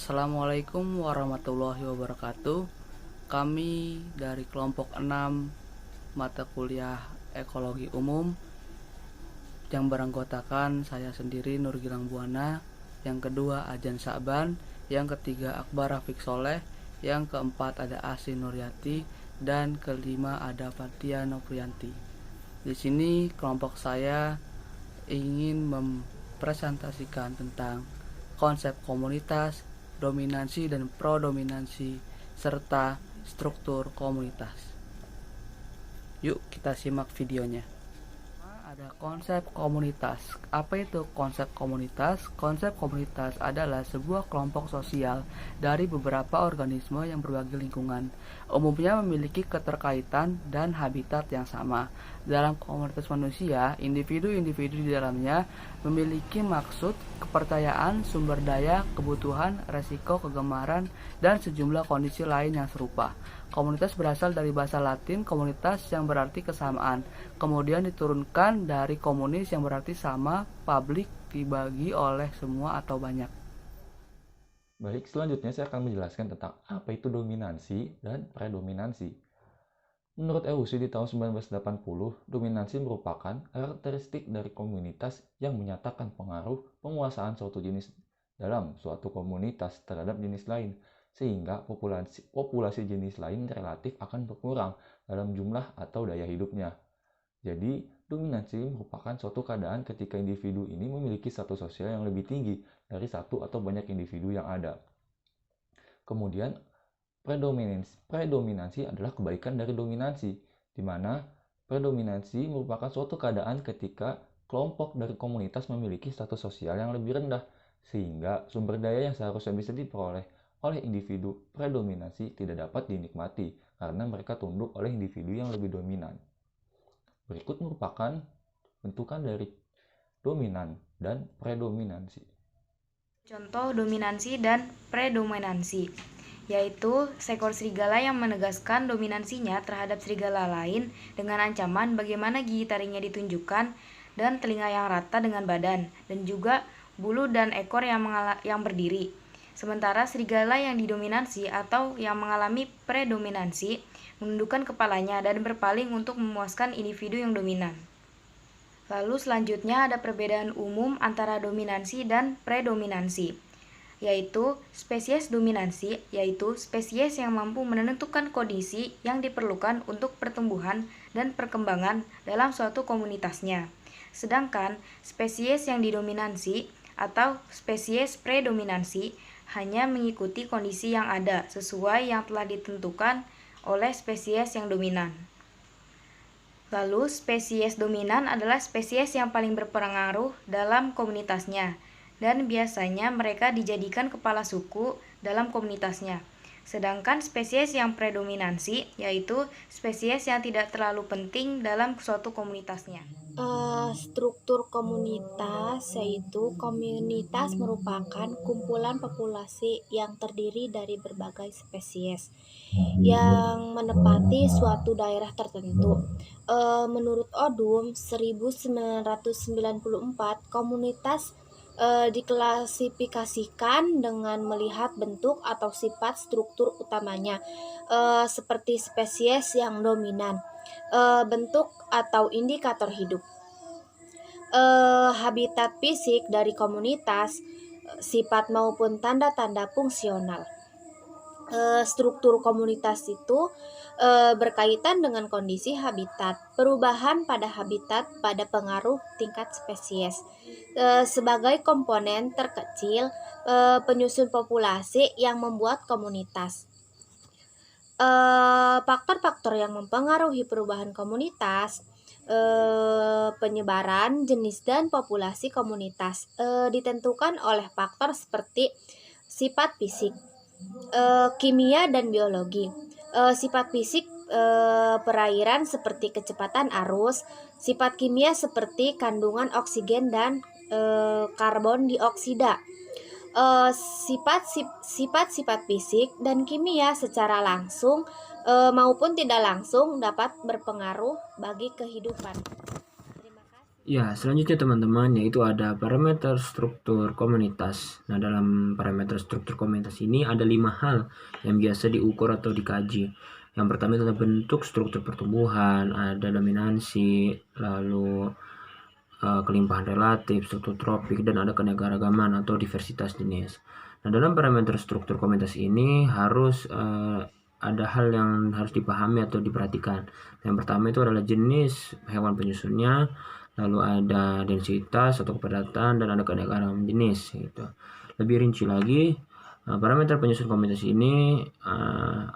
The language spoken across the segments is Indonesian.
Assalamualaikum warahmatullahi wabarakatuh. Kami dari kelompok 6 mata kuliah Ekologi Umum yang beranggotakan saya sendiri Nur Gilang Buana, yang kedua Ajan Sa'ban, yang ketiga Akbar Rafiq Soleh, yang keempat ada Asin Nuryati, dan kelima ada Fatia Noprianti. Di sini kelompok saya ingin mempresentasikan tentang konsep komunitas, dominansi dan pro-dominansi, serta struktur komunitas. Yuk kita simak videonya. Ada konsep komunitas. Apa itu konsep komunitas? Konsep komunitas adalah sebuah kelompok sosial dari beberapa organisme yang berbagi lingkungan. Umumnya memiliki keterkaitan dan habitat yang sama. Dalam komunitas manusia, individu-individu di dalamnya memiliki maksud, kepercayaan, sumber daya, kebutuhan, resiko, kegemaran, dan sejumlah kondisi lain yang serupa. Komunitas berasal dari bahasa Latin komunitas yang berarti kesamaan, kemudian diturunkan dari komunis yang berarti sama, publik, dibagi oleh semua atau banyak. Baik, selanjutnya saya akan menjelaskan tentang apa itu dominansi dan predominansi. Menurut Eusi di tahun 1980, dominansi merupakan karakteristik dari komunitas yang menyatakan pengaruh penguasaan suatu jenis dalam suatu komunitas terhadap jenis lain, sehingga populasi jenis lain relatif akan berkurang dalam jumlah atau daya hidupnya. Jadi, dominansi merupakan suatu keadaan ketika individu ini memiliki status sosial yang lebih tinggi dari satu atau banyak individu yang ada. Kemudian, predominansi adalah kebalikan dari dominansi, di mana predominansi merupakan suatu keadaan ketika kelompok dari komunitas memiliki status sosial yang lebih rendah, sehingga sumber daya yang seharusnya bisa diperoleh oleh individu predominansi tidak dapat dinikmati karena mereka tunduk oleh individu yang lebih dominan. Berikut merupakan bentukan dari dominan dan predominansi. Contoh dominansi dan predominansi, yaitu seekor serigala yang menegaskan dominansinya terhadap serigala lain dengan ancaman bagaimana gigi taringnya ditunjukkan dan telinga yang rata dengan badan, dan juga bulu dan ekor yang berdiri. Sementara serigala yang didominansi atau yang mengalami predominansi menundukkan kepalanya dan berpaling untuk memuaskan individu yang dominan. Lalu selanjutnya ada perbedaan umum antara dominansi dan predominansi, yaitu spesies dominansi, yaitu spesies yang mampu menentukan kondisi yang diperlukan untuk pertumbuhan dan perkembangan dalam suatu komunitasnya. Sedangkan spesies yang didominansi atau spesies predominansi hanya mengikuti kondisi yang ada sesuai yang telah ditentukan oleh spesies yang dominan. Lalu, spesies dominan adalah spesies yang paling berpengaruh dalam komunitasnya, dan biasanya mereka dijadikan kepala suku dalam komunitasnya. Sedangkan spesies yang predominansi, yaitu spesies yang tidak terlalu penting dalam suatu komunitasnya. Struktur komunitas, yaitu komunitas merupakan kumpulan populasi yang terdiri dari berbagai spesies yang menepati suatu daerah tertentu. Menurut Odum 1994, komunitas diklasifikasikan dengan melihat bentuk atau sifat struktur utamanya, seperti spesies yang dominan, bentuk atau indikator hidup, habitat fisik dari komunitas, sifat maupun tanda-tanda fungsional. Struktur komunitas itu berkaitan dengan kondisi habitat, perubahan pada habitat pada pengaruh tingkat spesies sebagai komponen terkecil penyusun populasi yang membuat komunitas. Faktor-faktor yang mempengaruhi perubahan komunitas, penyebaran jenis dan populasi komunitas ditentukan oleh faktor seperti sifat fisik, kimia dan biologi. Sifat fisik perairan seperti kecepatan arus, sifat kimia seperti kandungan oksigen dan karbon dioksida. Sifat-sifat fisik dan kimia secara langsung maupun tidak langsung dapat berpengaruh bagi kehidupan. Terima kasih. Ya, selanjutnya teman-teman, yaitu ada parameter struktur komunitas. Nah, dalam parameter struktur komunitas ini ada 5 hal yang biasa diukur atau dikaji. Yang pertama itu adalah bentuk struktur pertumbuhan, ada dominansi, lalu kelimpahan relatif, struktur tropik, dan ada keanekaragaman atau diversitas jenis. Nah, dalam parameter struktur komunitas ini harus ada hal yang harus dipahami atau diperhatikan. Yang pertama itu adalah jenis hewan penyusunnya, lalu ada densitas atau kepadatan, dan ada keanekaragaman jenis gitu. Lebih rinci lagi, parameter penyusun komunitas ini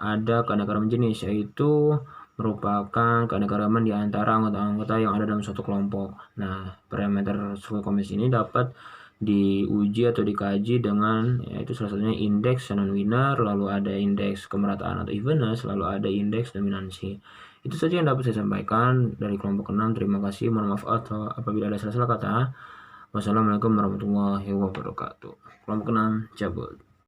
ada keanekaragaman jenis, yaitu merupakan keanekaragaman di antara anggota-anggota yang ada dalam suatu kelompok. Nah, parameter struktur komunitas ini dapat diuji atau dikaji dengan, yaitu salah satunya indeks Shannon Winner, lalu ada indeks kemerataan atau evenness, lalu ada indeks dominansi. Itu saja yang dapat saya sampaikan dari kelompok 6. Terima kasih. Mohon maaf atau apabila ada salah-salah kata. Wassalamualaikum warahmatullahi wabarakatuh. Kelompok 6 cabut.